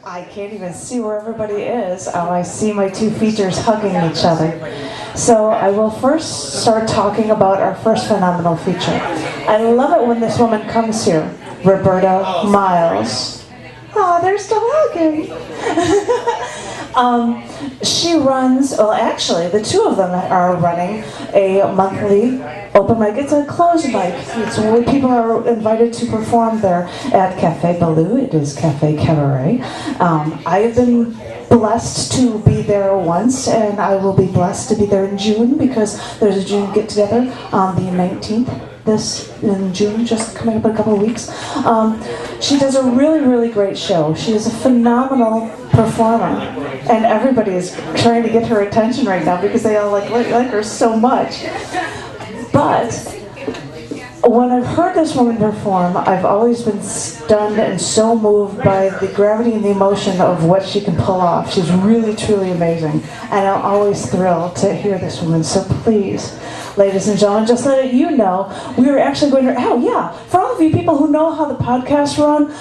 I can't even see where everybody is. I see my two features hugging each other. So I will first start talking about our first phenomenal feature. I love it when this woman comes here, Roberta Miles. Oh, they're still hugging. She runs, well actually the two of them are running a monthly open mic. It's a closed mic. It's where people are invited to perform there at Cafe Baloo. It is Cafe Cabaret. I have been blessed to be there once, and I will be blessed to be there in June because there's a June get-together on the 19th. This in June, just coming up in a couple of weeks. She does a really, really great show. She is a phenomenal performer, and everybody is trying to get her attention right now because they all like her so much. But when I've heard this woman perform, I've always been stunned and so moved by the gravity and the emotion of what she can pull off. She's really, truly amazing, and I'm always thrilled to hear this woman. So please, ladies and gentlemen, just let you know, we are actually going to, for all of you people who know how the podcasts run,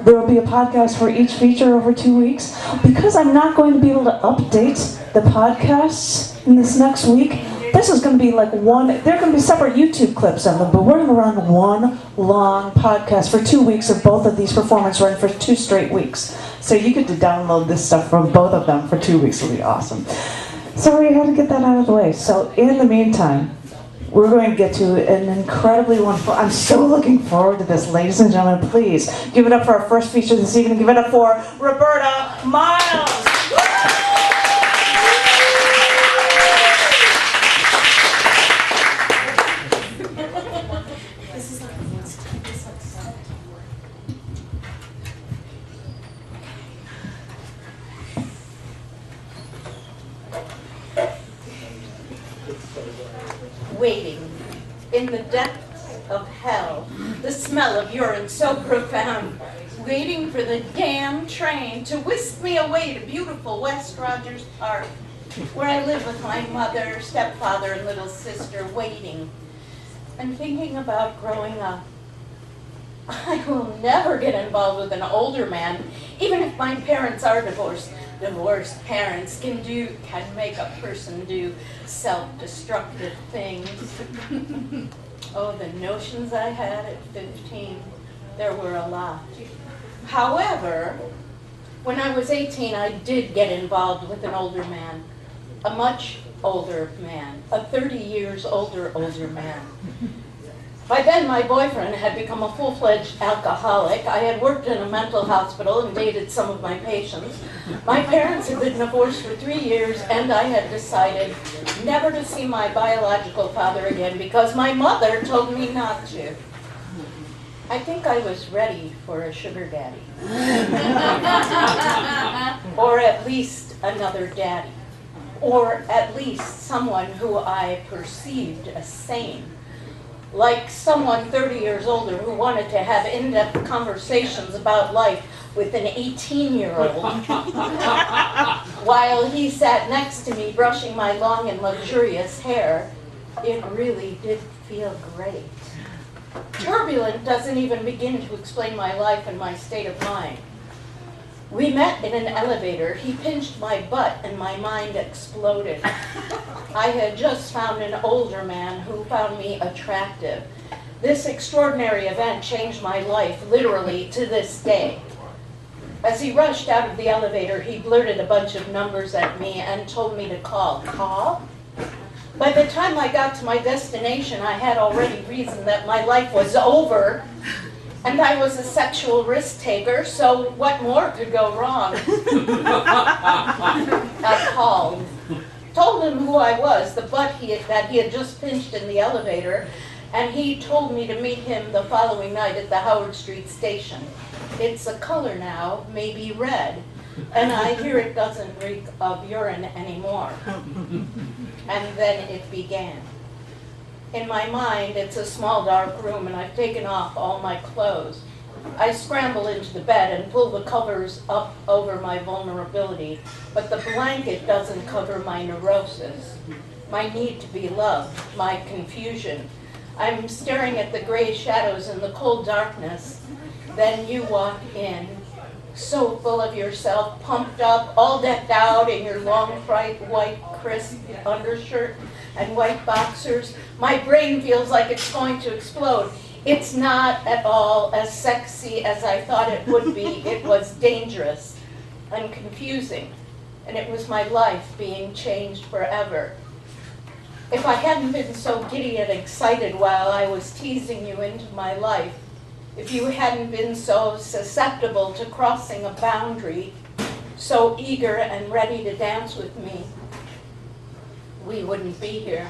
there will be a podcast for each feature over 2 weeks. Because I'm not going to be able to update the podcasts in this next week, this is going to be like there are going to be separate YouTube clips of them, but we're going to run one long podcast for 2 weeks of both of these performances run for 2 straight weeks. So you get to download this stuff from both of them for 2 weeks. It'll be awesome. Sorry, I had to get that out of the way. So in the meantime, we're going to get to an incredibly wonderful, I'm so looking forward to this, ladies and gentlemen. Please give it up for our first feature this evening. Give it up for Roberta Miles. Waiting in the depths of hell, the smell of urine so profound, waiting for the damn train to whisk me away to beautiful West Rogers Park, where I live with my mother, stepfather, and little sister, waiting and thinking about growing up. I will never get involved with an older man, even if my parents are divorced. Divorced parents can make a person do self-destructive things. Oh, the notions I had at 15, there were a lot. However, when I was 18, I did get involved with an older man, a much older man, a 30 years older man. By then, my boyfriend had become a full-fledged alcoholic. I had worked in a mental hospital and dated some of my patients. My parents had been divorced for 3 years, and I had decided never to see my biological father again because my mother told me not to. I think I was ready for a sugar daddy. Or at least another daddy. Or at least someone who I perceived as sane. Like someone 30 years older who wanted to have in-depth conversations about life with an 18-year-old while he sat next to me brushing my long and luxurious hair. It really did feel great. Turbulent doesn't even begin to explain my life and my state of mind. We met in an elevator. He pinched my butt and my mind exploded. I had just found an older man who found me attractive. This extraordinary event changed my life, literally, to this day. As he rushed out of the elevator, he blurted a bunch of numbers at me and told me to call. Call? By the time I got to my destination, I had already reasoned that my life was over, and I was a sexual risk taker, so what more could go wrong? I called. Told him who I was, the butt that he had just pinched in the elevator, and he told me to meet him the following night at the Howard Street station. It's a color now, maybe red, and I hear it doesn't reek of urine anymore. And then it began. In my mind, it's a small dark room, and I've taken off all my clothes. I scramble into the bed and pull the covers up over my vulnerability, but the blanket doesn't cover my neurosis, my need to be loved, my confusion. I'm staring at the gray shadows in the cold darkness. Then you walk in, so full of yourself, pumped up, all decked out in your long, bright, white, crisp undershirt and white boxers. My brain feels like it's going to explode. It's not at all as sexy as I thought it would be. It was dangerous and confusing, and it was my life being changed forever. If I hadn't been so giddy and excited while I was teasing you into my life, if you hadn't been so susceptible to crossing a boundary, so eager and ready to dance with me, we wouldn't be here.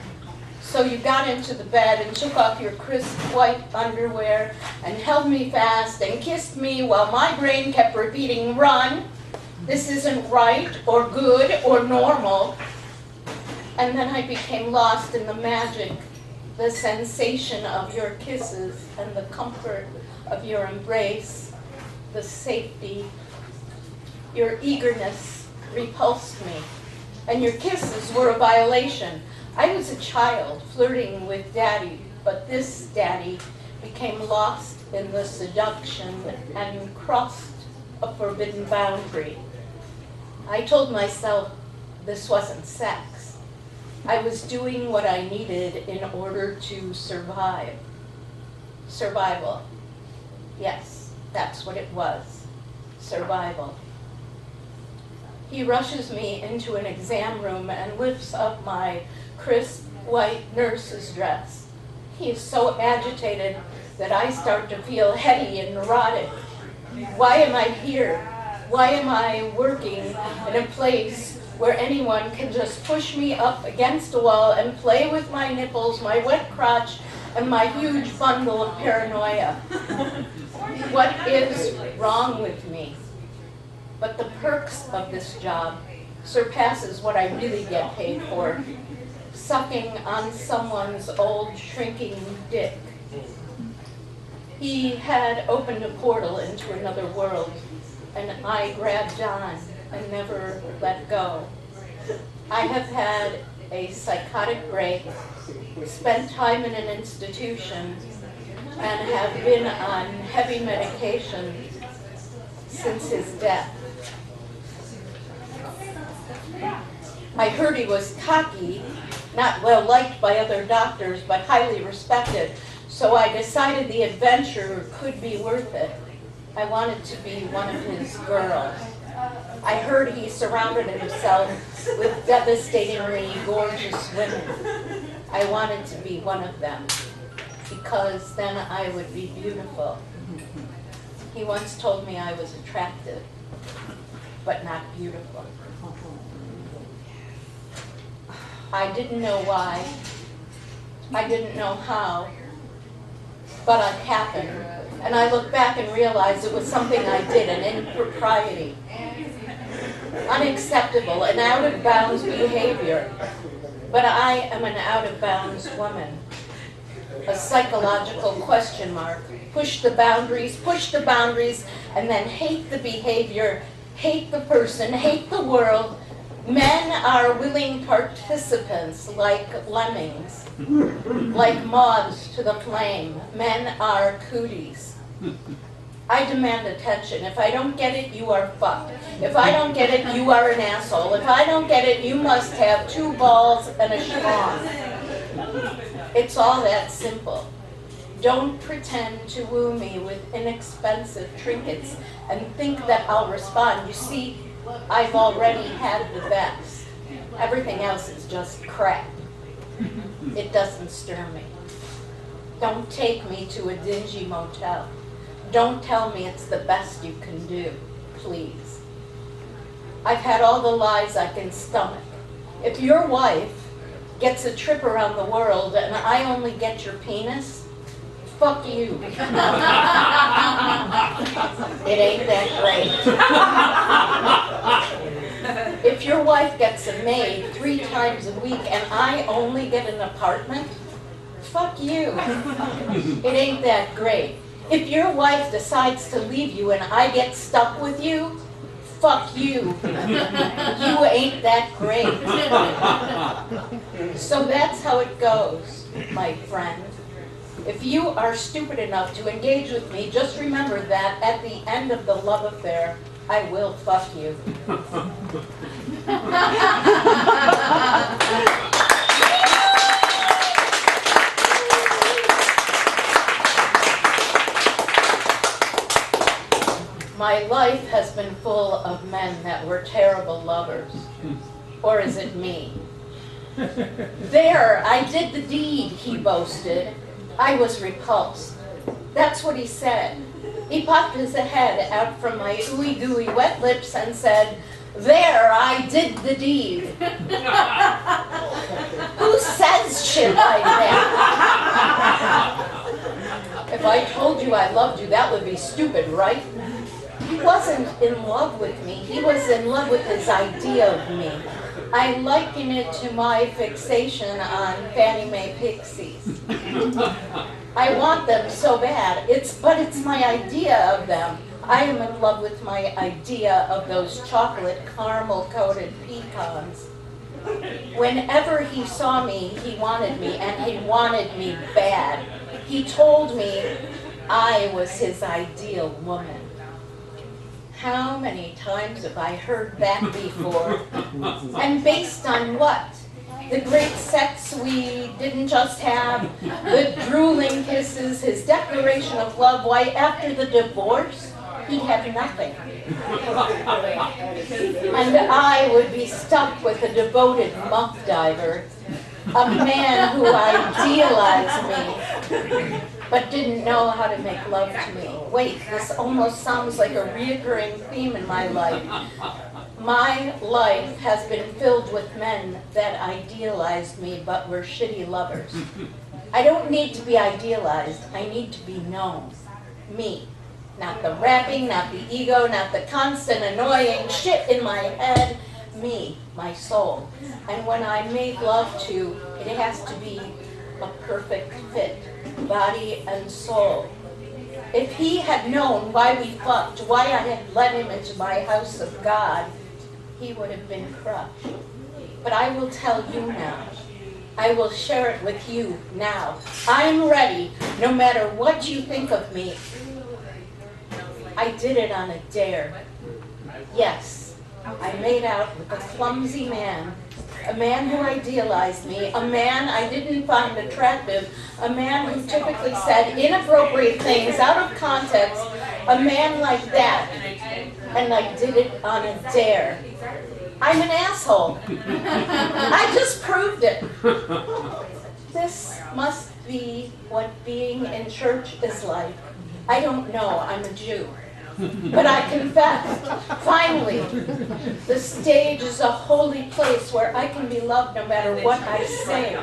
So you got into the bed and took off your crisp white underwear and held me fast and kissed me while my brain kept repeating, run, this isn't right or good or normal. And then I became lost in the magic, the sensation of your kisses and the comfort of your embrace, the safety. Your eagerness repulsed me, and your kisses were a violation. I was a child flirting with Daddy, but this Daddy became lost in the seduction and crossed a forbidden boundary. I told myself this wasn't sex. I was doing what I needed in order to survive. Survival. Yes, that's what it was. Survival. He rushes me into an exam room and lifts up my crisp white nurse's dress. He is so agitated that I start to feel heady and neurotic. Why am I here? Why am I working in a place where anyone can just push me up against a wall and play with my nipples, my wet crotch, and my huge bundle of paranoia? What is wrong with me? But the perks of this job surpasses what I really get paid for. Sucking on someone's old shrinking dick. He had opened a portal into another world, and I grabbed on and never let go. I have had a psychotic break, spent time in an institution, and have been on heavy medication since his death. I heard he was cocky, not well liked by other doctors, but highly respected, so I decided the adventure could be worth it. I wanted to be one of his girls. I heard he surrounded himself with devastatingly gorgeous women. I wanted to be one of them, because then I would be beautiful. He once told me I was attractive, but not beautiful. I didn't know why, I didn't know how, but it happened. And I look back and realize it was something I did, an impropriety. Unacceptable, an out-of-bounds behavior. But I am an out-of-bounds woman. A psychological question mark. Push the boundaries, and then hate the behavior, hate the person, hate the world. Men are willing participants like lemmings, like moths to the flame. Men are cooties. I demand attention. If I don't get it, you are fucked. If I don't get it, you are an asshole. If I don't get it, you must have 2 balls and a schlong. It's all that simple. Don't pretend to woo me with inexpensive trinkets and think that I'll respond. You see, I've already had the best. Everything else is just crap. It doesn't stir me. Don't take me to a dingy motel. Don't tell me it's the best you can do, please. I've had all the lies I can stomach. If your wife gets a trip around the world and I only get your penis, fuck you. It ain't that great. If your wife gets a maid 3 times a week and I only get an apartment, fuck you. It ain't that great. If your wife decides to leave you and I get stuck with you, fuck you. You ain't that great. So that's how it goes, my friend. If you are stupid enough to engage with me, just remember that at the end of the love affair, I will fuck you. My life has been full of men that were terrible lovers. Or is it me? There, I did the deed, he boasted. I was repulsed. That's what he said. He popped his head out from my ooey gooey wet lips and said, there, I did the deed. Who says shit like that? If I told you I loved you, that would be stupid, right? He wasn't in love with me. He was in love with his idea of me. I liken it to my fixation on Fannie Mae pixies. I want them so bad, but it's my idea of them. I am in love with my idea of those chocolate caramel-coated pecans. Whenever he saw me, he wanted me, and he wanted me bad. He told me I was his ideal woman. How many times have I heard that before? And based on what? The great sex we didn't just have, the drooling kisses, his declaration of love. Why, after the divorce, he had nothing. And I would be stuck with a devoted muck diver, a man who idealized me, but didn't know how to make love to me. Wait, this almost sounds like a reoccurring theme in my life. My life has been filled with men that idealized me but were shitty lovers. I don't need to be idealized, I need to be known. Me. Not the rapping, not the ego, not the constant annoying shit in my head. Me, my soul. And when I make love to, it has to be a perfect fit, body and soul. If he had known why we fucked, why I had let him into my house of God, he would have been crushed. But I will tell you now. I will share it with you now. I'm ready, no matter what you think of me. I did it on a dare. Yes, I made out with a clumsy man, a man who idealized me, a man I didn't find attractive, a man who typically said inappropriate things out of context, a man like that, and I did it on a dare. I'm an asshole. I just proved it. This must be what being in church is like. I don't know, I'm a Jew. But I confess, finally, the stage is a holy place where I can be loved no matter what I say.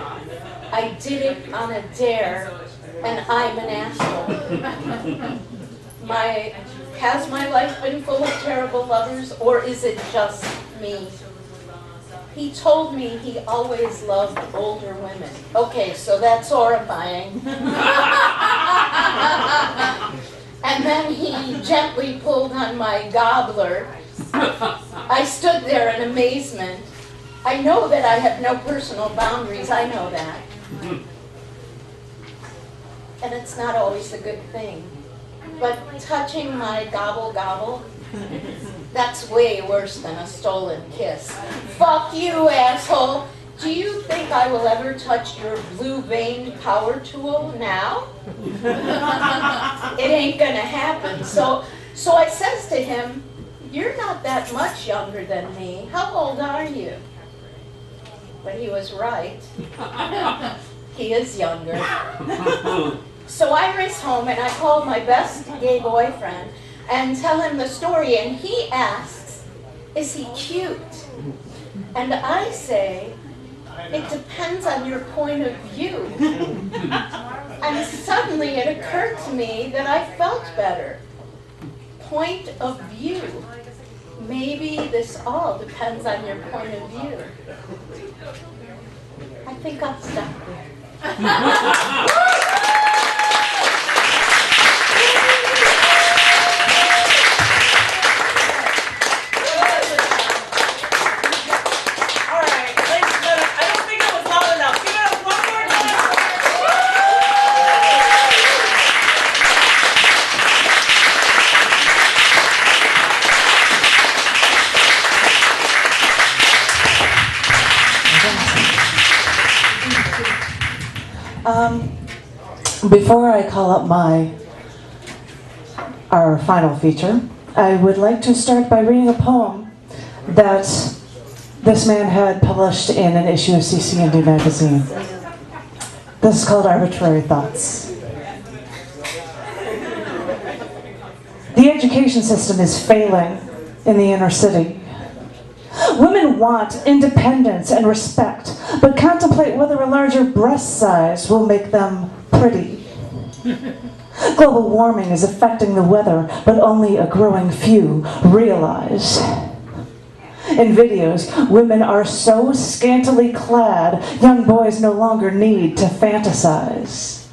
I did it on a dare, and I'm an asshole. Has my life been full of terrible lovers, or is it just me? He told me he always loved older women. Okay, so that's horrifying. And then he gently pulled on my gobbler. I stood there in amazement. I know that I have no personal boundaries, I know that. And it's not always a good thing. But touching my gobble gobble, that's way worse than a stolen kiss. Fuck you, asshole! Do you think I will ever touch your blue-veined power tool now? It ain't gonna happen. So I says to him, you're not that much younger than me. How old are you? But he was right. He is younger. So I race home and I call my best gay boyfriend and tell him the story, and he asks, is he cute? And I say, it depends on your point of view. And suddenly it occurred to me that I felt better. Point of view. Maybe this all depends on your point of view. I think I'll stop there. Before I call up our final feature, I would like to start by reading a poem that this man had published in an issue of CC&D magazine. This is called Arbitrary Thoughts. The education system is failing in the inner city. Women want independence and respect, but contemplate whether a larger breast size will make them pretty. Global warming is affecting the weather, but only a growing few realize. In videos, women are so scantily clad, young boys no longer need to fantasize.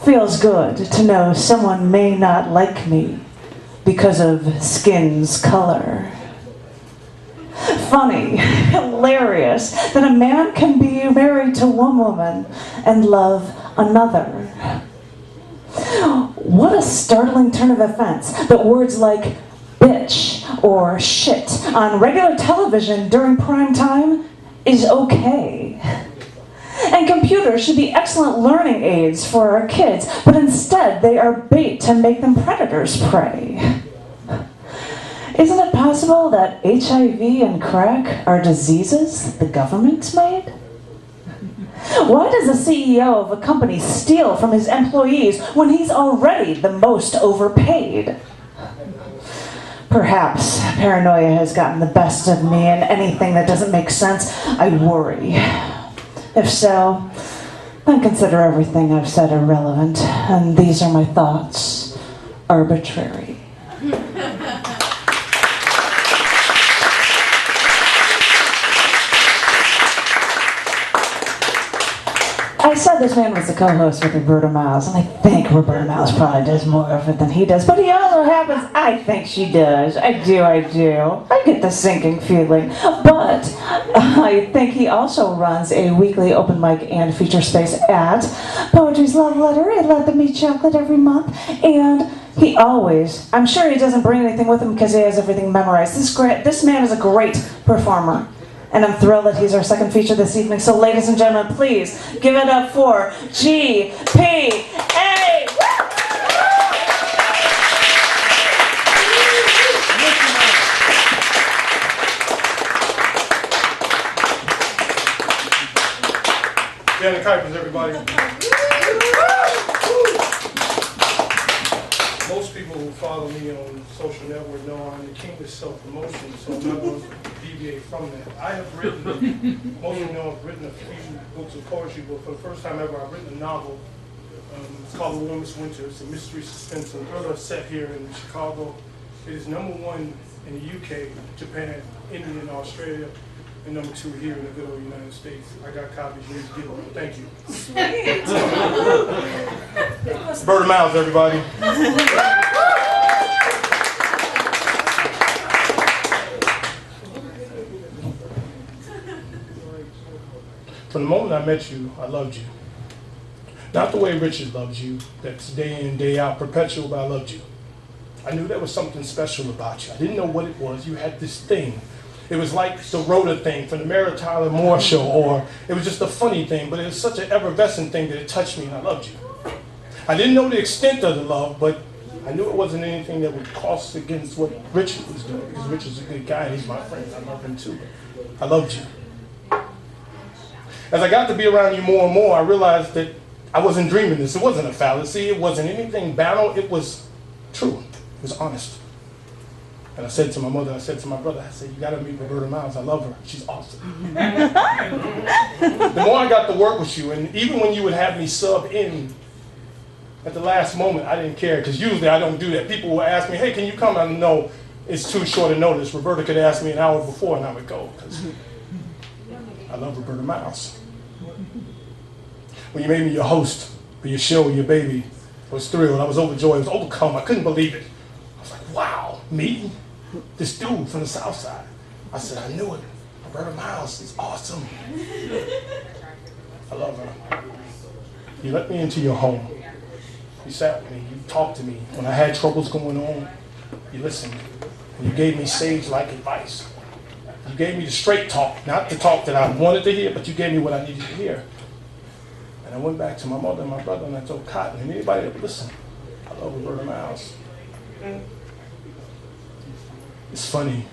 Feels good to know someone may not like me because of skin's color. Funny, hilarious, that a man can be married to one woman and love another. What a startling turn of events that words like bitch or shit on regular television during prime time is okay. And computers should be excellent learning aids for our kids, but instead they are bait to make them predators' prey. Isn't it possible that HIV and crack are diseases the government made? Why does the CEO of a company steal from his employees when he's already the most overpaid? Perhaps paranoia has gotten the best of me, and anything that doesn't make sense, I worry. If so, then consider everything I've said irrelevant, and these are my thoughts, arbitrary. I said this man was the co-host with Roberta Miles, and I think Roberta Miles probably does more of it than he does, but he also happens, I think she does. I do. I get the sinking feeling. But I think he also runs a weekly open mic and feature space at Poetry's Love Letter at Let Them Eat Chocolate every month, and he always, I'm sure he doesn't bring anything with him because he has everything memorized. This man is a great performer. And I'm thrilled that he's our second feature this evening. So ladies and gentlemen, please give it up for G.P.A. Janet Kuipers, everybody. Most people who follow me on social network know I'm the king of self-promotion, so I'm not going to deviate from that. I have written, most of you know I've written a few books of poetry, but for the first time ever I've written a novel. It's called The Warmest Winter. It's a mystery suspense and thriller set here in Chicago. It is #1 in the UK, Japan, India, and Australia, and #2 here in the good old United States. I got copies, you need to get them. Thank you. Roberta Miles, everybody. From the moment I met you, I loved you. Not the way Richard loves you, that's day in, day out, perpetual, but I loved you. I knew there was something special about you. I didn't know what it was. You had this thing. It was like the Rhoda thing from the Mary Tyler Moore show, or it was just a funny thing, but it was such an effervescent thing that it touched me and I loved you. I didn't know the extent of the love, but I knew it wasn't anything that would cross against what Richard was doing, because Richard's a good guy and he's my friend. I love him too. I loved you. As I got to be around you more and more, I realized that I wasn't dreaming this. It wasn't a fallacy. It wasn't anything banal. It was true. It was honest. And I said to my mother, I said to my brother, I said, you got to meet Roberta Miles. I love her. She's awesome. The more I got to work with you, and even when you would have me sub in at the last moment, I didn't care, because usually I don't do that. People will ask me, hey, can you come? I know it's too short a notice. Roberta could ask me an hour before and I would go, because I love Roberta Miles. When you made me your host for your show, your baby, I was thrilled. I was overjoyed. I was overcome. I couldn't believe it. I was like, wow, me? This dude from the South Side. I said, I knew it. Roberta Miles is awesome. I love her. You let me into your home. You sat with me. You talked to me. When I had troubles going on, you listened. And you gave me sage-like advice. You gave me the straight talk, not the talk that I wanted to hear, but you gave me what I needed to hear. And I went back to my mother and my brother and I told Cotton and anybody that would listen, I love Roberta Miles. It's funny,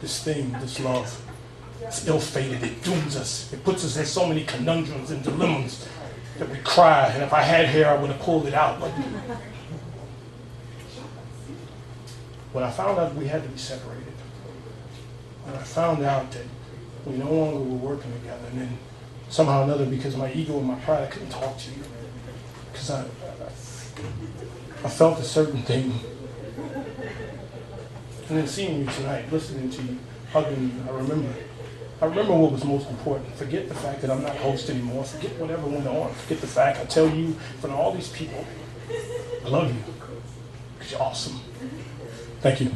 this thing, this love, it's ill-fated, it dooms us. It puts us in so many conundrums and dilemmas that we cry, and if I had hair, I would have pulled it out. But when I found out we had to be separated, when I found out that we no longer were working together, and then somehow or another, because of my ego and my pride, I couldn't talk to you. Because I felt a certain thing. And then seeing you tonight, listening to you, hugging you, I remember what was most important. Forget the fact that I'm not host anymore. Forget whatever went on. Forget the fact I tell you, in front of all these people, I love you. Because you're awesome. Thank you.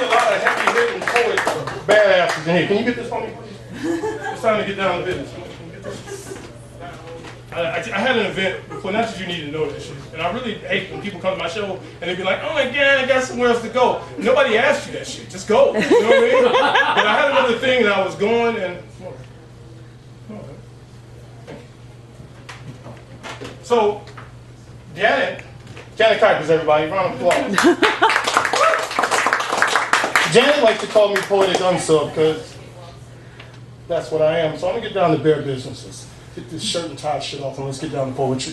A lot of heavy-hitting poets, badasses in here. Can you get this for me, please? It's time to get down to business. Can you get this? I had an event before, not that you need to know this shit, and I really hate when people come to my show and they be like, oh my God, I got somewhere else to go. Nobody asked you that shit, just go. You know what I mean? But I had another thing and I was going and... So, Janet Kuipers, everybody, round of applause. Janet likes to call me poetic unsub because that's what I am. So I'm gonna get down to bare business. Let's get this shirt and tie shit off and let's get down to poetry.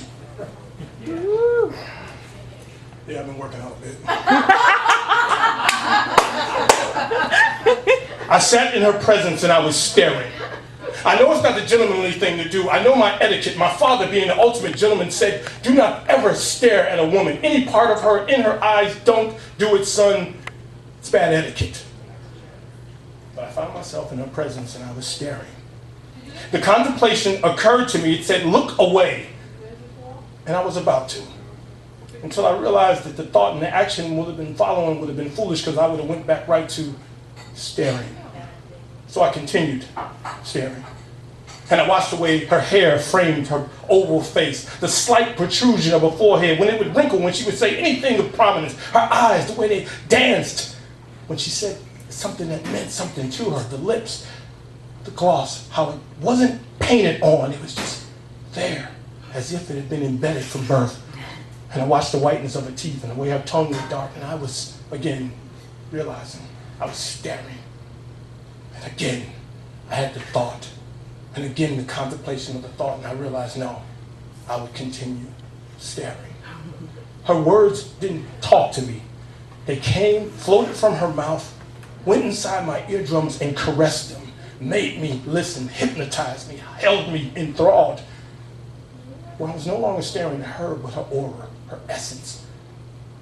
Yeah, I've been working out a bit. I sat in her presence and I was staring. I know it's not the gentlemanly thing to do. I know my etiquette. My father, being the ultimate gentleman, said, do not ever stare at a woman. Any part of her in her eyes, don't do it, son. It's bad etiquette. But I found myself in her presence and I was staring. The contemplation occurred to me. It said, look away. And I was about to. Until I realized that the thought and the action would have been following would have been foolish because I would have went back right to staring. So I continued staring. And I watched the way her hair framed her oval face, the slight protrusion of her forehead, when it would wrinkle, when she would say anything of prominence, her eyes, the way they danced, when she said something that meant something to her, the lips, the gloss, how it wasn't painted on, it was just there, as if it had been embedded from birth. And I watched the whiteness of her teeth and the way her tongue was dark, and I was, again, realizing I was staring. And again, I had the thought. And again, the contemplation of the thought, and I realized, no, I would continue staring. Her words didn't talk to me. They came, floated from her mouth, went inside my eardrums and caressed them, made me listen, hypnotized me, held me enthralled. Well, I was no longer staring at her, but her aura, her essence.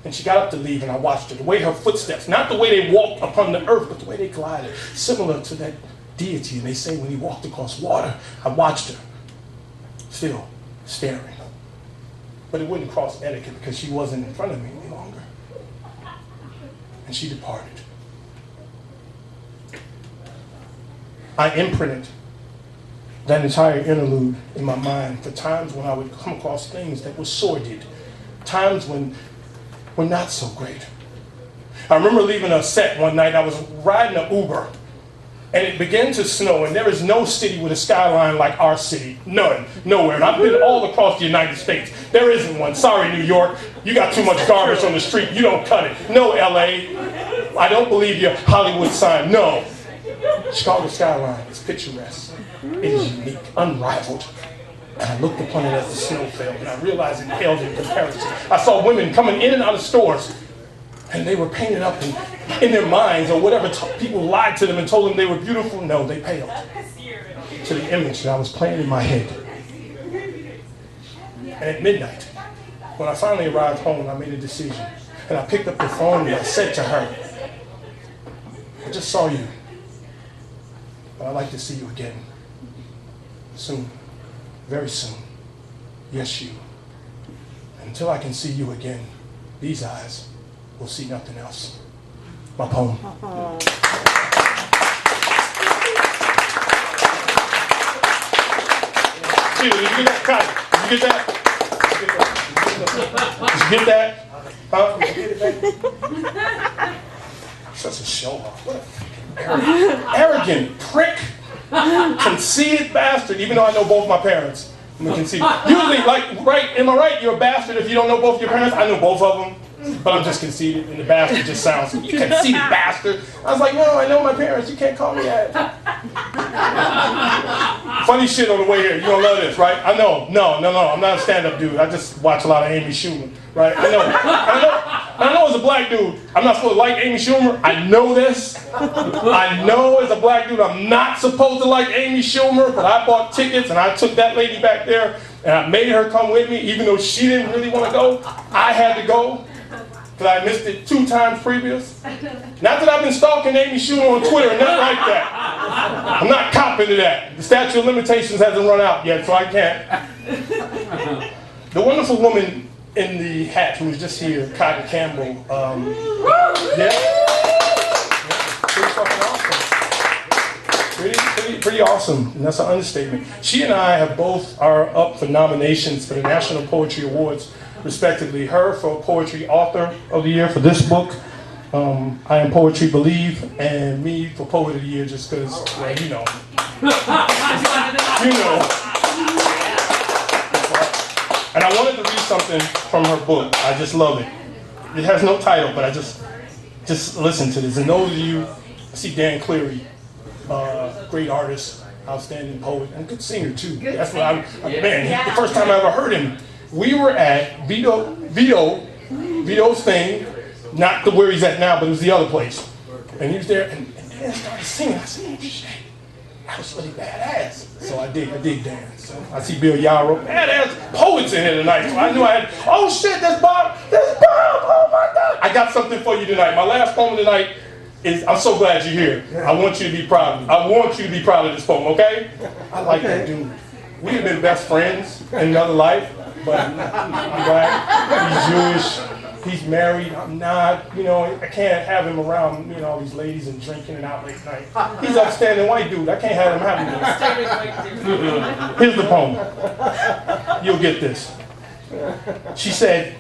And she got up to leave, and I watched her. The way her footsteps, not the way they walked upon the earth, but the way they glided, similar to that deity. And they say when he walked across water, I watched her, still staring. But it wouldn't cross etiquette because she wasn't in front of me any longer. And she departed. I imprinted that entire interlude in my mind for times when I would come across things that were sordid, times when were not so great. I remember leaving a set one night. I was riding an Uber, and it began to snow, and there is no city with a skyline like our city. None. Nowhere. And I've been all across the United States. There isn't one. Sorry, New York. You got too much garbage on the street. You don't cut it. No, LA. I don't believe your Hollywood sign. No. Chicago skyline is picturesque. It is unique, unrivaled. And I looked upon it as the snow fell, and I realized it paled in comparison. I saw women coming in and out of stores, and they were painted up in their minds, or whatever people lied to them and told them they were beautiful. No, they paled to the image that I was playing in my head. And at midnight, when I finally arrived home, I made a decision. And I picked up the phone and I said to her, I just saw you, but I'd like to see you again. Soon. Very soon. Yes, you. And until I can see you again, these eyes will see nothing else. My poem. Did you get that? Kyle, did you get that? Did you get that? Huh? Did you get it, baby? Such a show off. What a Arrogant prick, conceited bastard, even though I know both my parents. I'm a conceited. Usually, like, right, am I right? You're a bastard if you don't know both your parents. I know both of them, but I'm just conceited, and the bastard just sounds, you conceited bastard. I was like, no, I know my parents. You can't call me that. Funny shit on the way here. You're going to love this, right? I know. No. I'm not a stand-up dude. I just watch a lot of Amy Schumer, right? I know as a black dude, I'm not supposed to like Amy Schumer. I know this. I know as a black dude, I'm not supposed to like Amy Schumer, but I bought tickets and I took that lady back there and I made her come with me, even though she didn't really want to go. I had to go because I missed it 2 times previous. Not that I've been stalking Amy Schumer on Twitter, nothing like that. I'm not copping to that. The statute of limitations hasn't run out yet, so I can't. The wonderful woman in the hat who was just here, Cotton Campbell. Pretty fucking awesome. Pretty awesome, and that's an understatement. She and I have both are up for nominations for the National Poetry Awards, respectively. Her for Poetry Author of the Year for this book. I Am Poetry Believe, and me for Poet of the Year, just because, well, you know. And I wanted to read something from her book. I just love it. It has no title, but I just listen to this. And those of you, I see Dan Cleary, great artist, outstanding poet, and good singer too. That's what the first time I ever heard him, we were at Vito's thing, not the where he's at now, but it was the other place. And he was there, and Dan started singing. I said, oh shit, that was really badass. So I dig Dan. So I see Bill Yarrow, badass poets in here tonight. So I knew I had, oh shit, that's Bob, oh my God. I got something for you tonight. My last poem tonight is, I'm so glad you're here. I want you to be proud of me. I want you to be proud of this poem, okay? I like that dude. We have been best friends in another life, but I'm black, he's Jewish, he's married, I'm not, I can't have him around, all these ladies and drinking and out late night. He's an upstanding white dude, I can't have him having this. Here's the poem. You'll get this. She said,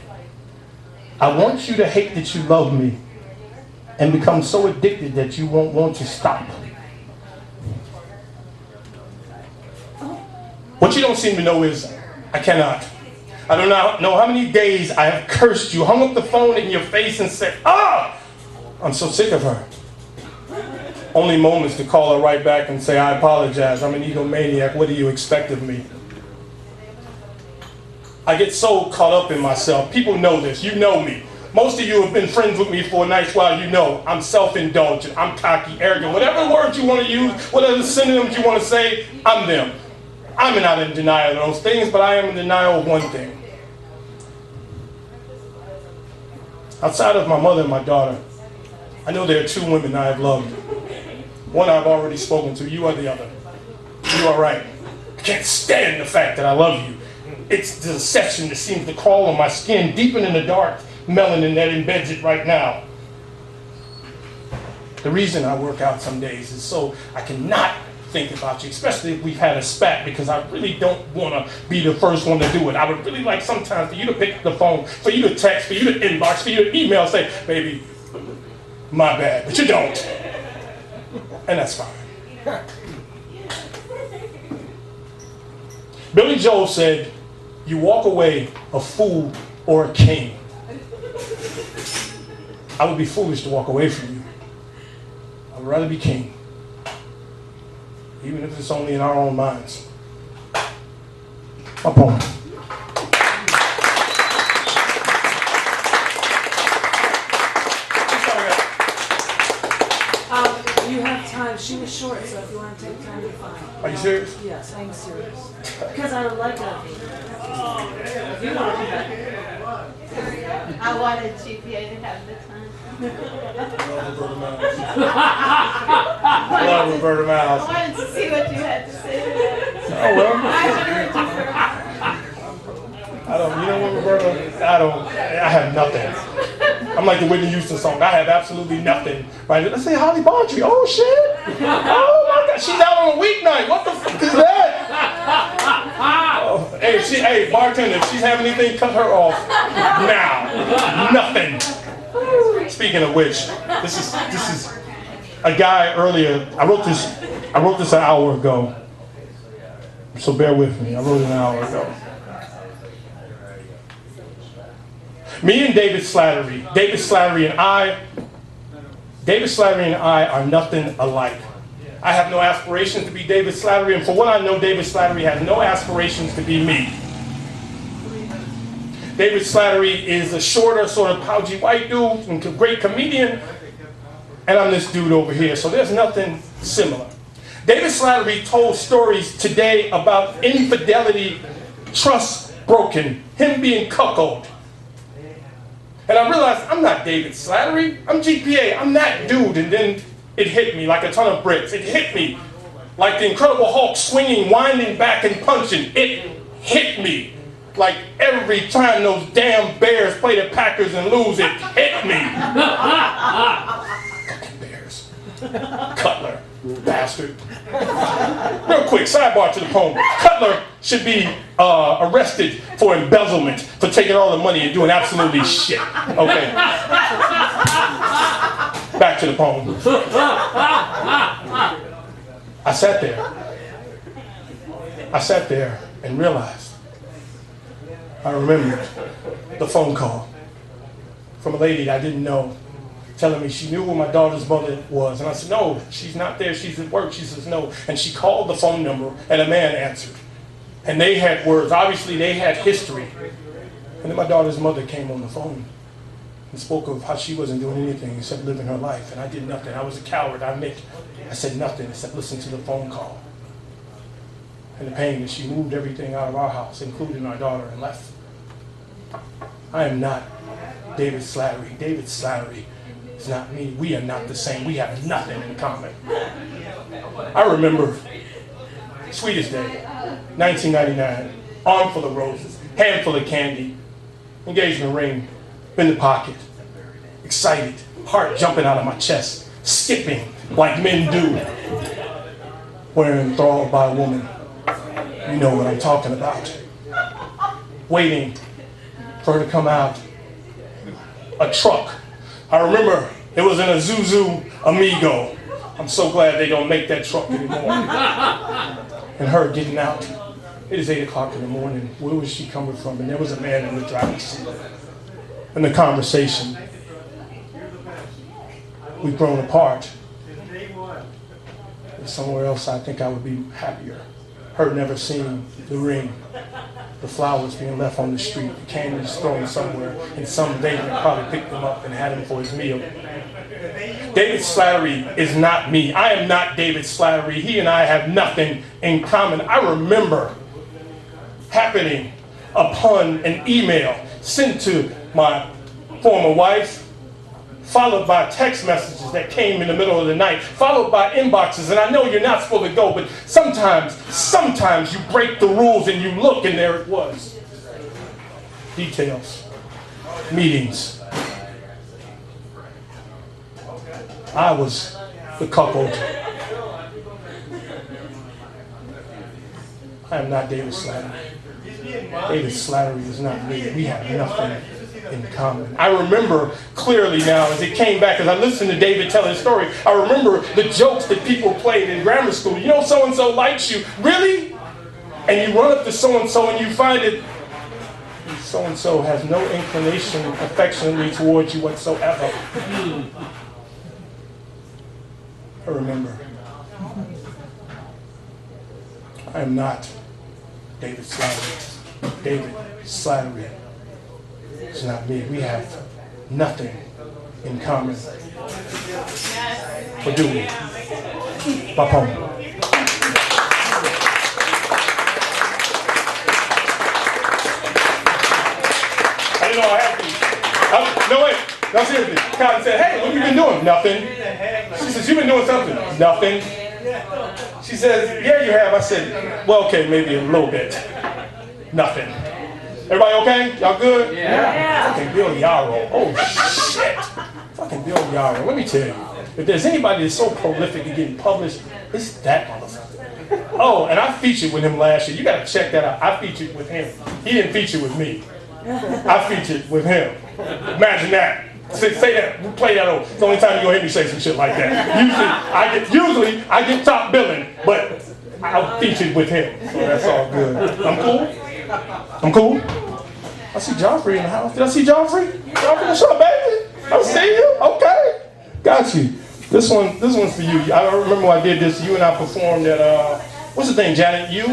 I want you to hate that you love me and become so addicted that you won't want to stop. What you don't seem to know is, I cannot. I don't know how many days I have cursed you, hung up the phone in your face and said, I'm so sick of her. Only moments to call her right back and say, I apologize, I'm an egomaniac, what do you expect of me? I get so caught up in myself. People know this, you know me. Most of you have been friends with me for a nice while, you know. I'm self-indulgent, I'm cocky, arrogant, whatever words you want to use, whatever synonyms you want to say, I'm them. I'm not in denial of those things, but I am in denial of one thing. Outside of my mother and my daughter, I know there are 2 women I have loved. One I've already spoken to, you are the other. You are right. I can't stand the fact that I love you. It's the deception that seems to crawl on my skin, deeper in the dark melanin that embeds it right now. The reason I work out some days is so I cannot think about you, especially if we've had a spat, because I really don't want to be the first one to do it. I would really like sometimes for you to pick up the phone, for you to text, for you to inbox, for you to email, say, baby, my bad, but you don't. And that's fine. Billy Joel said, you walk away a fool or a king. I would be foolish to walk away from you. I would rather be king. Even if it's only in our own minds. My poem. You have time. She was short, so if you want to take time, you're fine. Are you serious? Yes, I'm serious. Because I like that. If you want to do that. I wanted G.P.A. to have the time. I love Roberta I Miles. wanted to see what you had to say. Oh well. I should have heard You know what, Roberta? I have nothing. I'm like the Whitney Houston song. I have absolutely nothing. Right? Let's say Holly Baldry. Oh shit! Oh my God, she's out on a weeknight. What the fuck is that? Oh, hey, bartender, if she's having anything, cut her off now. Nothing. Speaking of which, this is a guy earlier, I wrote this an hour ago. So bear with me. I wrote it an hour ago. Me and David Slattery and I are nothing alike. I have no aspirations to be David Slattery, and for what I know, David Slattery has no aspirations to be me. David Slattery is a shorter, sort of pouchy white dude, and a great comedian, and I'm this dude over here, so there's nothing similar. David Slattery told stories today about infidelity, trust broken, him being cuckolded. And I realized I'm not David Slattery, I'm G.P.A, I'm that dude, and then it hit me like a ton of bricks. It hit me like the Incredible Hulk swinging, winding back and punching. It hit me like every time those damn Bears play the Packers and lose, it hit me. Fucking Bears. Cutler, bastard. Real quick, sidebar to the poem. Cutler should be arrested for embezzlement, for taking all the money and doing absolutely shit. Okay. Back to the poem. I sat there and realized, I remembered the phone call from a lady that I didn't know, telling me she knew where my daughter's mother was. And I said, no, she's not there, she's at work. She says, no. And she called the phone number, and a man answered. And they had words. Obviously, they had history. And then my daughter's mother came on the phone and spoke of how she wasn't doing anything except living her life. And I did nothing. I was a coward. I said nothing except listen to the phone call. And the pain that she moved everything out of our house, including our daughter, and left. I am not David Slattery. David Slattery is not me. We are not the same. We have nothing in common. I remember, sweetest day, 1999, arm full of roses, handful of candy, engagement ring in the pocket, excited, heart jumping out of my chest, skipping like men do, when enthralled by a woman. You know what I'm talking about. Waiting for her to come out. A truck. I remember it was an Isuzu Amigo. I'm so glad they don't make that truck anymore. And her getting out. It is 8 o'clock in the morning. Where was she coming from? And there was a man in the driver's seat. And the conversation. We've grown apart. Somewhere else I think I would be happier. Her never seeing the ring, the flowers being left on the street, the candies thrown somewhere, and some David probably picked them up and had him for his meal. David Slattery is not me. I am not David Slattery. He and I have nothing in common. I remember happening upon an email sent to my former wife, followed by text messages that came in the middle of the night, followed by inboxes. And I know you're not supposed to go, but sometimes you break the rules and you look and there it was. Details. Meetings. I was the cuckold. I am not David Slattery. David Slattery is not me. We have nothing in common. I remember clearly now as it came back, as I listened to David tell his story, I remember the jokes that people played in grammar school. You know, so-and-so likes you. Really? And you run up to so-and-so and you find that so-and-so has no inclination affectionately towards you whatsoever. I remember. I am not David Slattery. David Slattery. It's not me. We have nothing in common. Or do we? Bapom. I didn't know I had to. No, wait. No, seriously. Cotton said, hey, what have you been doing? Nothing. She says, you've been doing something. Nothing. She says, yeah, you have. I said, well, okay, maybe a little bit. Nothing. Everybody okay? Y'all good? Yeah. Fucking Bill Yarrow. Oh, shit. Fucking Bill Yarrow. Let me tell you, if there's anybody that's so prolific in getting published, it's that motherfucker. Oh, and I featured with him last year. You got to check that out. I featured with him. He didn't feature with me. I featured with him. Imagine that. Say that. Play that over. It's the only time you're gonna hear me say some shit like that. Usually I get top billing, but I'll feature with him, so that's all good. I'm cool. I'm cool. I see Joffrey in the house. Did I see Joffrey? Joffrey, what's up, baby? I see you. Okay, got you. This one's for you. I remember when I did this. You and I performed at what's the thing, Janet? You,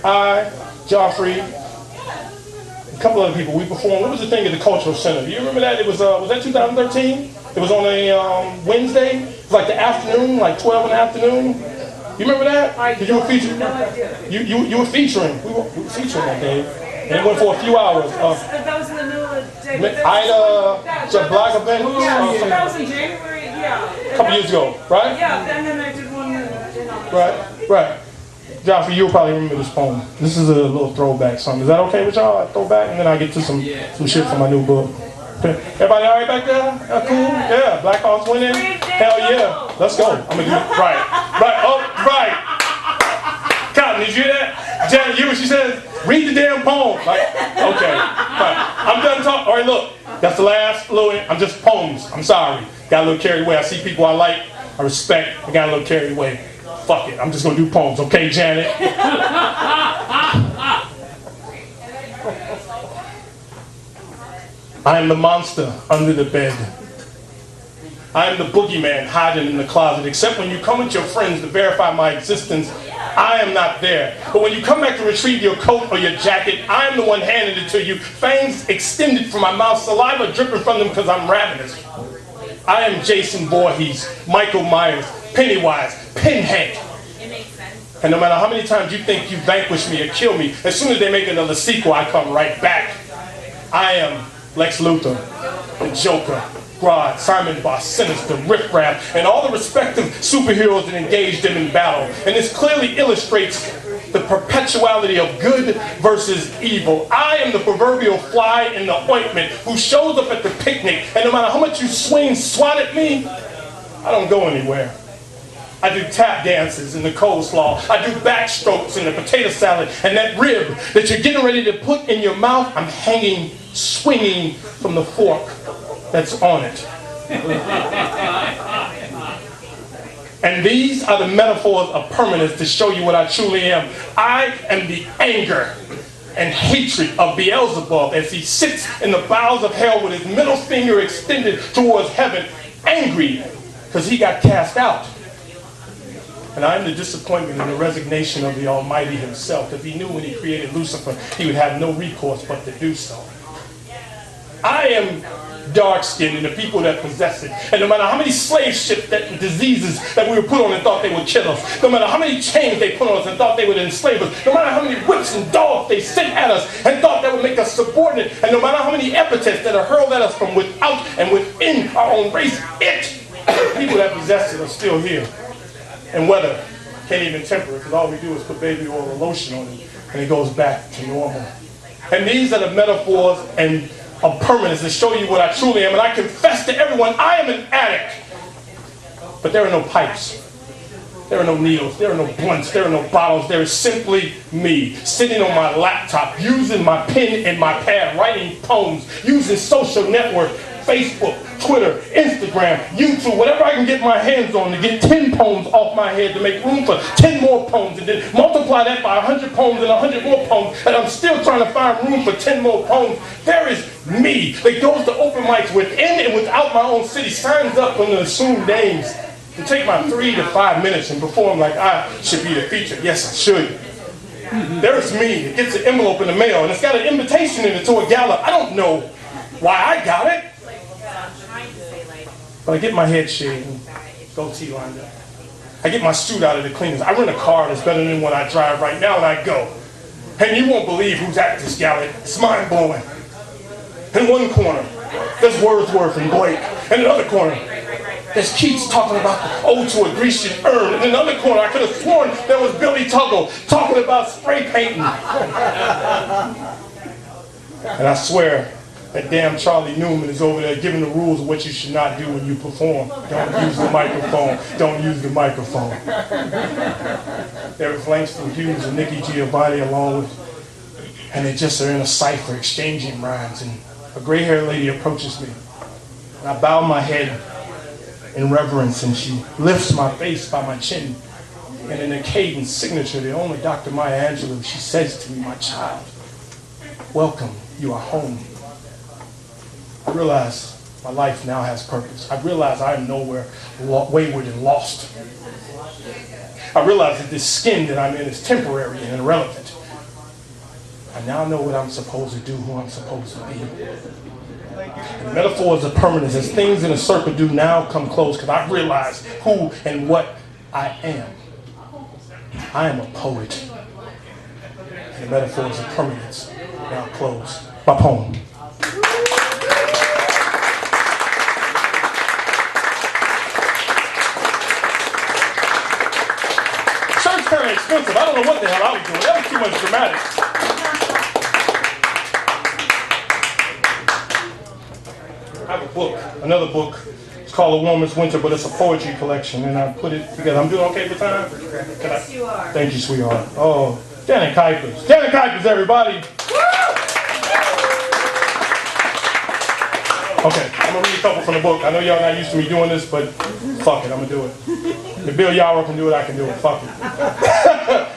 I, Joffrey, a couple other people. We performed. What was the thing at the Cultural Center? Do you remember that? It was that 2013? It was on a Wednesday. It was like the afternoon, like 12 in the afternoon. You remember that? Did you were featuring? You were featuring. We were featuring that day, and it went for a few hours. That was in the middle of the day. Ida, Black event. Yeah, that was in January. Yeah. A couple years ago, right? Yeah, and then I did one. Right. Joffrey, you'll probably remember this poem. This is a little throwback song. Is that okay with y'all? Throwback, and then I get to some shit from my new book. Everybody all right back there? Cool? Yeah. Black Hawks winning? Hell yeah. Let's go. I'm gonna do it. Right. Cotton, did you hear that? Janet, you hear what she says? Read the damn poem. Like, okay. Right. I'm done talking. All right, look. That's the last little. I'm just poems. I'm sorry. Got a little carried away. I see people I like, I respect. I got a little carried away. Fuck it. I'm just gonna do poems. Okay, Janet? I am the monster under the bed. I am the boogeyman hiding in the closet. Except when you come with your friends to verify my existence, I am not there. But when you come back to retrieve your coat or your jacket, I am the one handing it to you. Fangs extended from my mouth, saliva dripping from them because I'm ravenous. I am Jason Voorhees, Michael Myers, Pennywise, Pinhead. And no matter how many times you think you vanquish me or kill me, as soon as they make another sequel, I come right back. I am Lex Luthor, the Joker, Grodd, Simon Boss, Sinister, Riff Raff, and all the respective superheroes that engage them in battle. And this clearly illustrates the perpetuality of good versus evil. I am the proverbial fly in the ointment who shows up at the picnic, and no matter how much you swat at me, I don't go anywhere. I do tap dances in the coleslaw. I do backstrokes in the potato salad, and that rib that you're getting ready to put in your mouth, I'm hanging, swinging from the fork that's on it. And these are the metaphors of permanence to show you what I truly am. I am the anger and hatred of Beelzebub as he sits in the bowels of hell with his middle finger extended towards heaven, angry because he got cast out. And I am the disappointment and the resignation of the Almighty himself, because he knew when he created Lucifer, he would have no recourse but to do so. I am dark-skinned and the people that possess it. And no matter how many slave ships and diseases that we were put on and thought they would kill us, no matter how many chains they put on us and thought they would enslave us, no matter how many whips and dogs they sent at us and thought that would make us subordinate, and no matter how many epithets that are hurled at us from without and within our own race, the people that possess it are still here. And weather can't even temper it, because all we do is put baby oil or lotion on it, and it goes back to normal. And these are the metaphors and of permanence that show you what I truly am. And I confess to everyone, I am an addict. But there are no pipes. There are no needles. There are no blunts. There are no bottles. There is simply me, sitting on my laptop, using my pen and my pad, writing poems, using social network, Facebook, Twitter, Instagram, YouTube, whatever I can get my hands on to get 10 poems off my head to make room for 10 more poems, and then multiply that by 100 poems and 100 more poems, and I'm still trying to find room for 10 more poems. There is me that goes to open mics within and without my own city, signs up on the assumed names to take my 3 to 5 minutes and perform like I should be the feature. Yes, I should. There's me that gets an envelope in the mail, and it's got an invitation in it to a gala. I don't know why I got it. But I get my head shaved and goatee lined up. I get my suit out of the cleaners. I rent a car that's better than what I drive right now, and I go. And you won't believe who's at this gala. It's mind-blowing. In one corner, there's Wordsworth and Blake. In another corner, there's Keats talking about the ode to a Grecian urn. In another corner, I could have sworn there was Billy Tuggle talking about spray painting. And I swear, that damn Charlie Newman is over there giving the rules of what you should not do when you perform. Don't use the microphone. Don't use the microphone. There was Langston Hughes and Nikki Giovanni along with, and they just are in a cipher exchanging rhymes. And a gray-haired lady approaches me. And I bow my head in reverence, and she lifts my face by my chin. And in a cadence signature, the only Dr. Maya Angelou, she says to me, "My child, welcome, you are home." I realize my life now has purpose. I realize I am nowhere wayward and lost. I realize that this skin that I'm in is temporary and irrelevant. I now know what I'm supposed to do, who I'm supposed to be. And metaphors of permanence, as things in a circle do now come close, because I realize who and what I am. I am a poet. And the metaphors of permanence now close. My poem. Shirt's kind of expensive. I don't know what the hell I was doing. That was too much dramatics. I have a book, another book. It's called A Warmest Winter, but it's a poetry collection, and I put it together. I'm doing okay for time? Yes, you are. Thank you, sweetheart. Oh, Janet Kuipers. Janet Kuipers, everybody. Okay, I'm going to read a couple from the book. I know y'all not used to me doing this, but fuck it, I'm going to do it. If Bill Yarrow can do it, I can do it. Fuck it.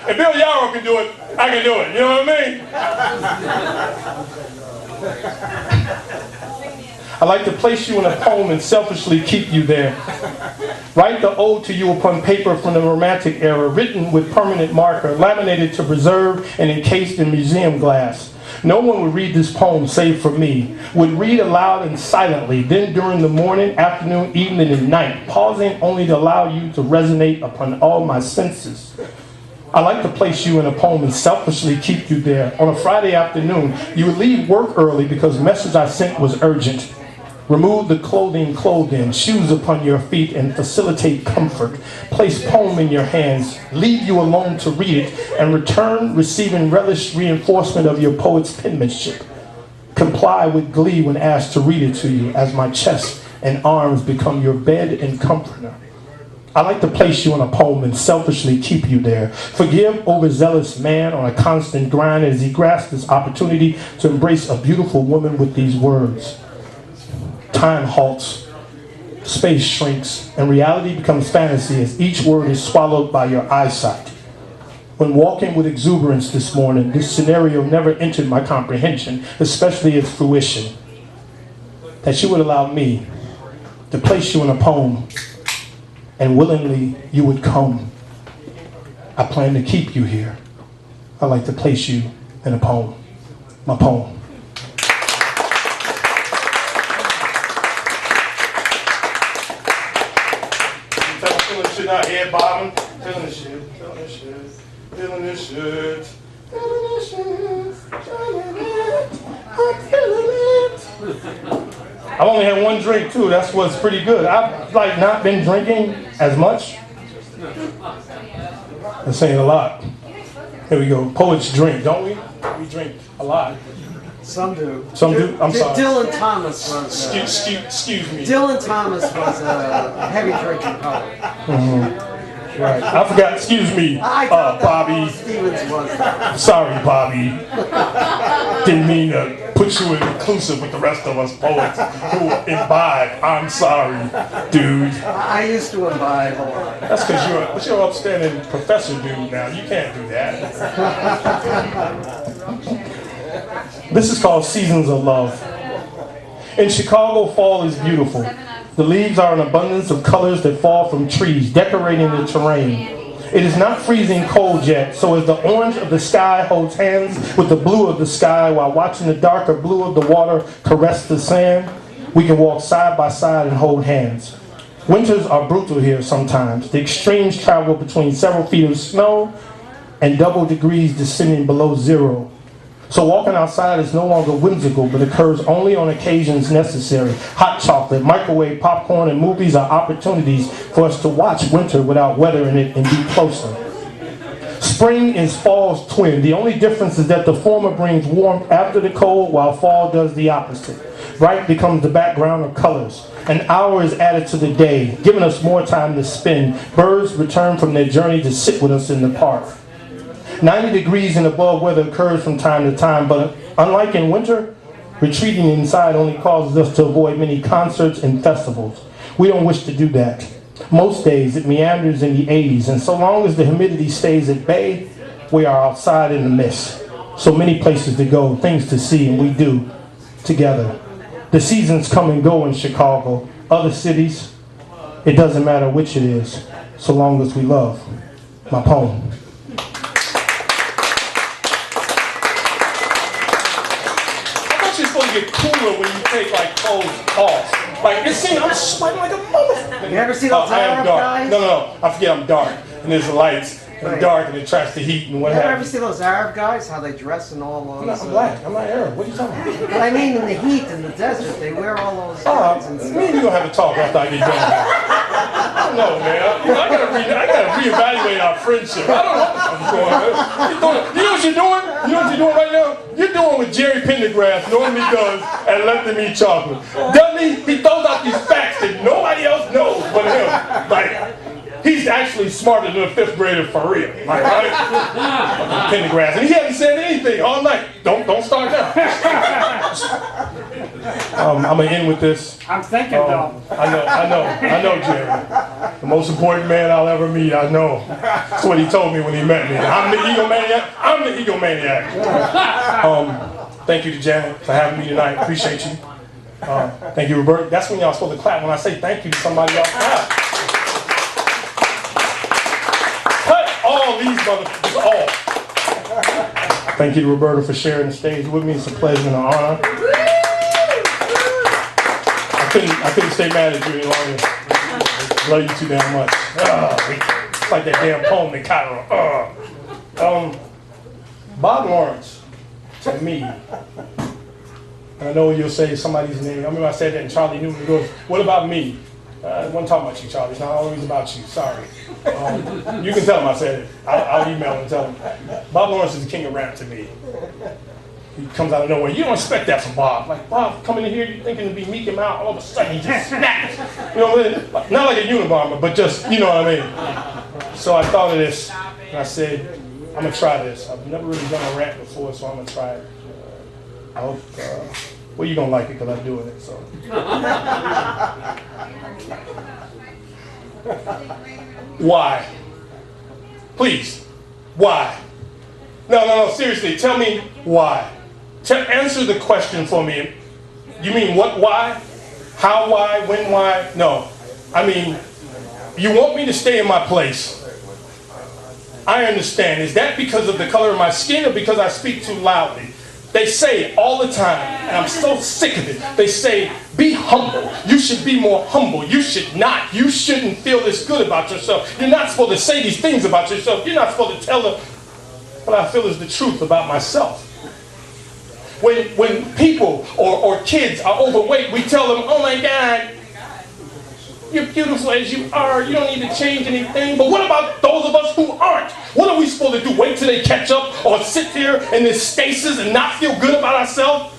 If Bill Yarrow can do it, I can do it. You know what I mean? I like to place you in a poem and selfishly keep you there. Write the ode to you upon paper from the Romantic era, written with permanent marker, laminated to preserve and encased in museum glass. No one would read this poem save for me, would read aloud and silently, then during the morning, afternoon, evening, and night, pausing only to allow you to resonate upon all my senses. I like to place you in a poem and selfishly keep you there. On a Friday afternoon, you would leave work early because the message I sent was urgent. Remove the clothing clothed in, shoes upon your feet, and facilitate comfort. Place poem in your hands, leave you alone to read it, and return receiving relish reinforcement of your poet's penmanship. Comply with glee when asked to read it to you, as my chest and arms become your bed and comforter. I like to place you in a poem and selfishly keep you there. Forgive overzealous man on a constant grind as he grasps this opportunity to embrace a beautiful woman with these words. Time halts, space shrinks, and reality becomes fantasy as each word is swallowed by your eyesight. When walking with exuberance this morning, this scenario never entered my comprehension, especially its fruition. That you would allow me to place you in a poem, and willingly you would come. I plan to keep you here. I like to place you in a poem. My poem. Out here bobbing, feeling this shit, feeling this shit, feeling this shit, feeling this shit, feeling it, I'm feeling it. I've only had one drink too, that's what's pretty good. I've like not been drinking as much. That's saying a lot. Here we go, poets drink, don't we? We drink a lot. Some do. Some do? I'm sorry. Dylan Thomas was. Excuse me. Dylan Thomas was a heavy drinking poet. Mm-hmm. Right. I forgot. Excuse me, I thought Bobby. Stevens was. Sorry, Bobby. Didn't mean to put you in inclusive with the rest of us poets who imbibe. I'm sorry, dude. I used to imbibe a lot. That's because you're an upstanding professor dude now. You can't do that. This is called Seasons of Love. In Chicago, fall is beautiful. The leaves are an abundance of colors that fall from trees, decorating the terrain. It is not freezing cold yet, so as the orange of the sky holds hands with the blue of the sky while watching the darker blue of the water caress the sand, we can walk side by side and hold hands. Winters are brutal here sometimes. The extremes travel between several feet of snow and double degrees descending below zero. So walking outside is no longer whimsical, but occurs only on occasions necessary. Hot chocolate, microwave popcorn, and movies are opportunities for us to watch winter without weathering it and be closer. Spring is fall's twin. The only difference is that the former brings warmth after the cold, while fall does the opposite. Bright becomes the background of colors. An hour is added to the day, giving us more time to spend. Birds return from their journey to sit with us in the park. 90 degrees and above weather occurs from time to time, but unlike in winter, Retreating inside only causes us to avoid many concerts and festivals. We don't wish to do that. Most days it meanders in the 80s, and so long as the humidity stays at bay, we are outside in the mist. So many places to go, things to see, and we do together. The seasons come and go in Chicago. Other cities, it doesn't matter which it is, so long as we love. My poem. You're supposed to get cooler when you take like clothes off. Like it seems I'm sweating like a motherfucker. You ever see those I am Arab dark. guys? No. I forget I'm dark. And there's the lights. And it's dark and it traps the heat and what You ever happens. see those Arab guys? How they dress in all those. I'm black. I'm not Arab. What are you talking about? But I mean, in the heat in the desert, they wear all those skirts and Me stuff. and you gonna have to talk after I get done. I don't know, man. I gotta reevaluate our friendship. I don't know what's going on. You know what you're doing? You know what you're doing right now? You're doing what Jerry Pendergrass normally does and let them eat chocolate. Doesn't he? He throws out these facts that nobody else knows but him. Like, he's actually smarter than a 5th grader for real. Like, right? Pendergrass. And he hasn't said anything all night. Don't start now. I'm gonna end with this. I'm thinking though. I know, Jerry. The most important man I'll ever meet, I know. That's what he told me when he met me. I'm the egomaniac. I'm the egomaniac. Thank you to Janet for having me tonight. Appreciate you. Thank you, Roberta. That's when y'all supposed to clap. When I say thank you to somebody, y'all clap. Cut all these motherfuckers off. Thank you to Roberta for sharing the stage with me. It's a pleasure and an honor. I couldn't stay mad at you any longer. Love you too damn much. It's like that damn poem in Cabaret. Bob Lawrence, to me, I know you'll say somebody's name. I remember I said that and Charlie Newman goes, what about me? I wasn't talking about you, Charlie. It's not always about you. Sorry. You can tell him I said it. I'll email him and tell him. Bob Lawrence is the king of rap to me. He comes out of nowhere. You don't expect that from Bob. Like, Bob coming in here, you thinking to be meek and mild, all of a sudden he just snaps. You know what I mean? Not like a Unabomber, but just, you know what I mean? So I thought of this, and I said, I'm going to try this. I've never really done a rap before, so I'm going to try it. I hope, well, you're going to like it because I'm doing it, so. Why? Please, why? No, seriously, tell me why. Answer the question for me. You mean what, why? How, why, when, why? No. I mean, you want me to stay in my place. I understand. Is that because of the color of my skin or because I speak too loudly? They say all the time, and I'm so sick of it, they say, be humble. You should be more humble. You should not. You shouldn't feel this good about yourself. You're not supposed to say these things about yourself. You're not supposed to tell them what I feel is the truth about myself. When people or kids are overweight, we tell them, oh my God, you're beautiful as you are. You don't need to change anything. But what about those of us who aren't? What are we supposed to do? Wait till they catch up or sit here in this stasis and not feel good about ourselves?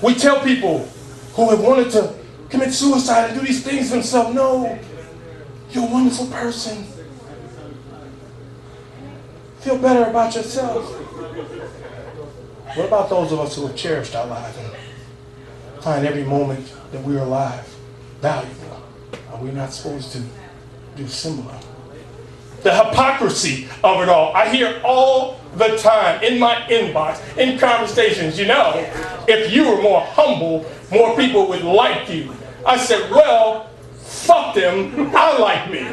We tell people who have wanted to commit suicide and do these things themselves, no, you're a wonderful person. Feel better about yourself. What about those of us who have cherished our lives and find every moment that we're alive valuable? Are we not supposed to do similar? The hypocrisy of it all. I hear all the time in my inbox, in conversations, you know, if you were more humble, more people would like you. I said, well, fuck them, I like me.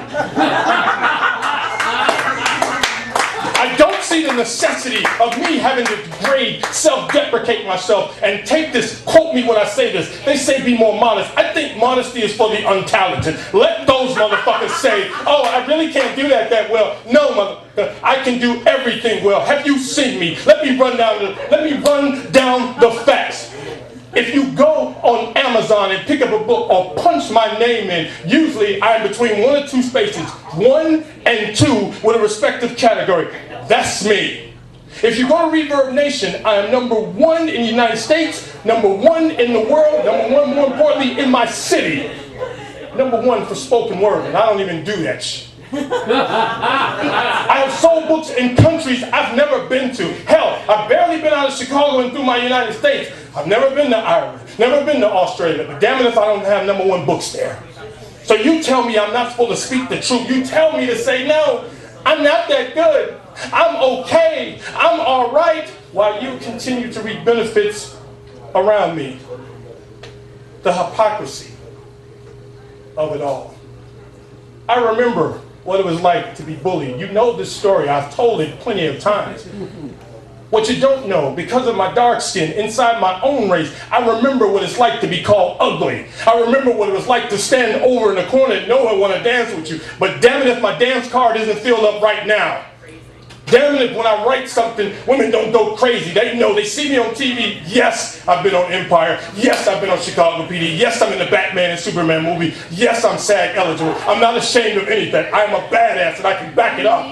I don't see the necessity of me having to degrade, self-deprecate myself, and take this, quote me when I say this, they say be more modest. I think modesty is for the untalented. Let those motherfuckers say, oh, I really can't do that well. No, motherfucker, I can do everything well. Have you seen me? Let me run down the facts. If you go on Amazon and pick up a book or punch my name in, usually I'm between 1 or 2 spaces, 1 and 2 with a respective category. That's me. If you go to Reverb Nation, I am #1 in the United States, #1 in the world, #1 more importantly in my city. #1 for spoken word, and I don't even do that shit. I have sold books in countries I've never been to. Hell, I've barely been out of Chicago and through my United States. I've never been to Ireland, never been to Australia, but damn it if I don't have #1 books there. So you tell me I'm not supposed to speak the truth. You tell me to say, no, I'm not that good. I'm okay. I'm all right. While you continue to reap benefits around me. The hypocrisy of it all. I remember what it was like to be bullied. You know this story. I've told it plenty of times. What you don't know, because of my dark skin inside my own race, I remember what it's like to be called ugly. I remember what it was like to stand over in the corner and no one want to dance with you. But damn it if my dance card isn't filled up right now. Damn it if when I write something, women don't go crazy. They know, they see me on TV. Yes, I've been on Empire. Yes, I've been on Chicago PD. Yes, I'm in the Batman and Superman movie. Yes, I'm SAG eligible. I'm not ashamed of anything. I am a badass and I can back it up.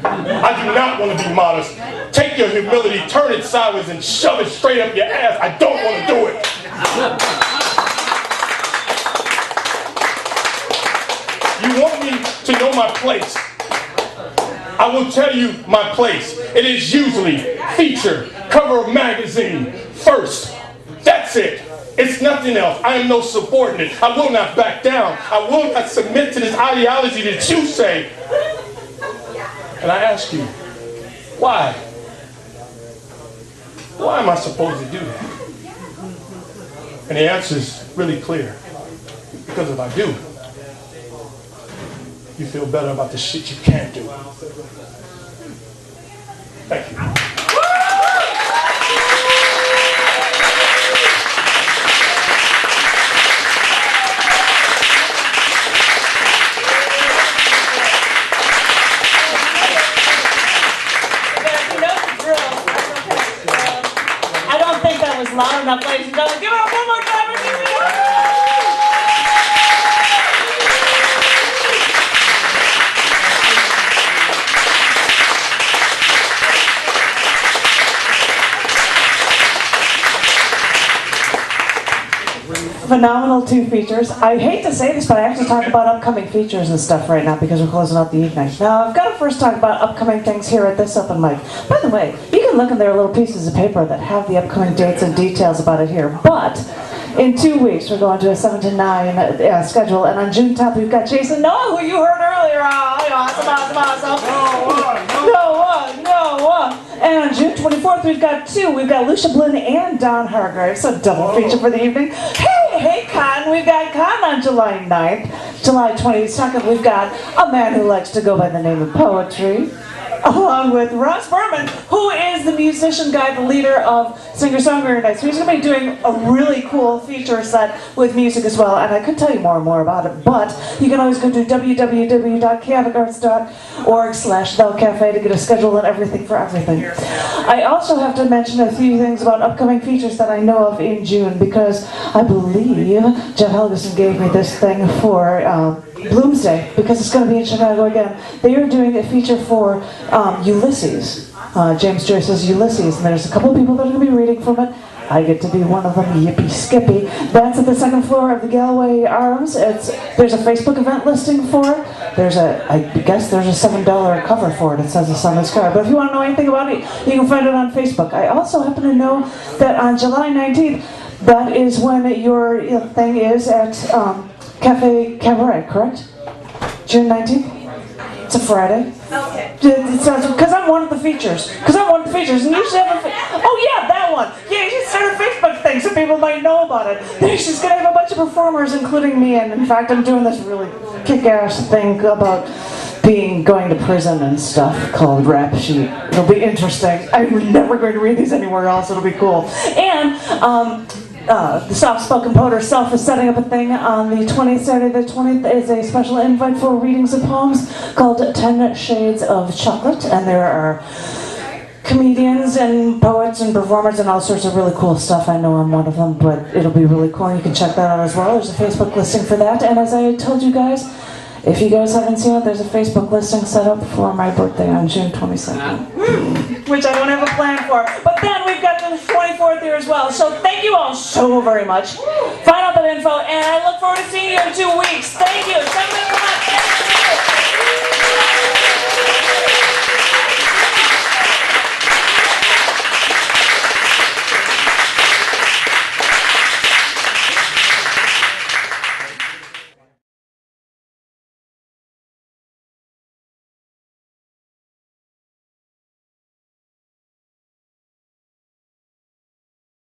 I do not want to be modest. Take your humility, turn it sideways and shove it straight up your ass. I don't want to do it. You want me to know my place? I will tell you my place. It is usually feature, cover of magazine, first. That's it. It's nothing else. I am no subordinate. I will not back down. I will not submit to this ideology that you say. And I ask you, why? Why am I supposed to do that? And the answer is really clear. Because if I do, you feel better about the shit you can't do. Thank you. I don't think that was loud enough, ladies and gentlemen. Give it up one more time for G.P.A. Phenomenal 2 features. I hate to say this, but I have to talk about upcoming features and stuff right now because we're closing out the evening. Now, I've got to first talk about upcoming things here at this open mic. By the way, you can look in their little pieces of paper that have the upcoming dates and details about it here. But in 2 weeks, we're going to a 7 to 9 schedule, and on June 10th, we've got Jason Noah, who you heard earlier. Oh, awesome. No one. And on June 24th, we've got 2. We've got Lucia Blinn and Don Hargraves, a double feature for the evening. Hey, Con, we've got Con on July 9th. July 22nd, we've got a man who likes to go by the name of Poetry, along with Ross Berman, who is the musician guy, the leader of Singer-Songwriter Night. So he's going to be doing a really cool feature set with music as well, and I could tell you more and more about it, but you can always go to www.chaoticarts.org/TheCafe to get a schedule and everything for everything. I also have to mention a few things about upcoming features that I know of in June, because I believe Jeff Helgeson gave me this thing for Bloomsday, because it's going to be in Chicago again. They are doing a feature for Ulysses, James Joyce's Ulysses, and there's a couple of people that are going to be reading from it. I get to be one of them, yippee skippy. That's at the 2nd floor of the Galway Arms. There's a Facebook event listing for it. I guess there's a $7 cover for it. It says it's on this card. But if you want to know anything about it, you can find it on Facebook. I also happen to know that on July 19th, that is when your thing is at Cabaret, correct? June 19th? It's a Friday. Okay. Because I'm one of the features. And you should have oh yeah, that one. Yeah, you should start a Facebook thing so people might know about it. She's going to have a bunch of performers, including me, and in fact, I'm doing this really kick-ass thing about going to prison and stuff called Rap Sheet. It'll be interesting. I'm never going to read these anywhere else. It'll be cool. And the Soft-Spoken Poet herself is setting up a thing on the 20th, Saturday the 20th, is a special invite for readings of poems called 10 Shades of Chocolate, and there are comedians and poets and performers and all sorts of really cool stuff. I know I'm one of them, but it'll be really cool. You can check that out as well. There's a Facebook listing for that, and as I told you guys, if you guys haven't seen it, there's a Facebook listing set up for my birthday on June 22nd. Which I don't have a plan for. But then we've got the 24th here as well. So thank you all so very much. Find out that info, and I look forward to seeing you in 2 weeks. Thank you. Thank you so much.